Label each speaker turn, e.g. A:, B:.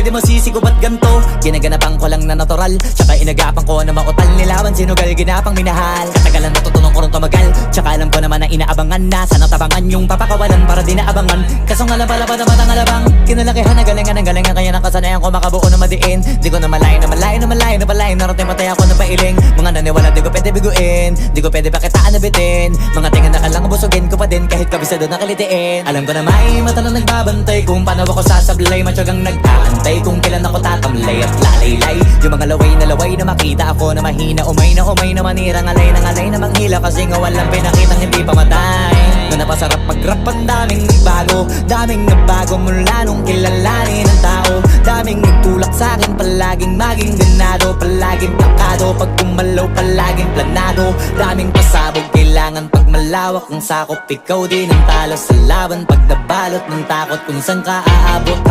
A: di mo sisigo ba't ganto? Ginaganapan ko lang na natural, tsaka inagapan ko na mautal. Nilawan sinugal, ginapang minahal. Katagalan natutunan ko rin tumagal, tsaka alam ko naman na inaabangan na sana tabangan yung papakawalan para di naabangan. Kaso nga lang pala pa naman ang alabang kinalakihan na galingan kaya nakasanayan ko makabuo na madiin. Di ko na malayo na malayo na malayo na palayo. Narating patay ako na pailing. Mga naniwala di ko pwede biguin, di ko pwede pakitaan na bitin. Mga tingan na kalang busugin ko pa din kahit kabisado na kalitiin. Alam ko na may mata na nagbabantay kung paano ako sasablay. Matyagang nag-aantay kung kailan ako tatamlay at lalaylay. Yung mga laway na makita ako na mahina. Umay na manira, ngalay na manghila. Kasi nga walang pinakitang hindi pamatay. Na napasarap mag-rap ang daming nagbago mula nung kilalanin ang tao. Daming nagtulak sa'kin, palaging maging ganado. Palaging plakado, pag kumalaw palaging planado. Daming pasabog, kailangan pag malawak ang sakop. Ikaw din ang talo sa laban pag nabalot ng takot kung saan ka aabot.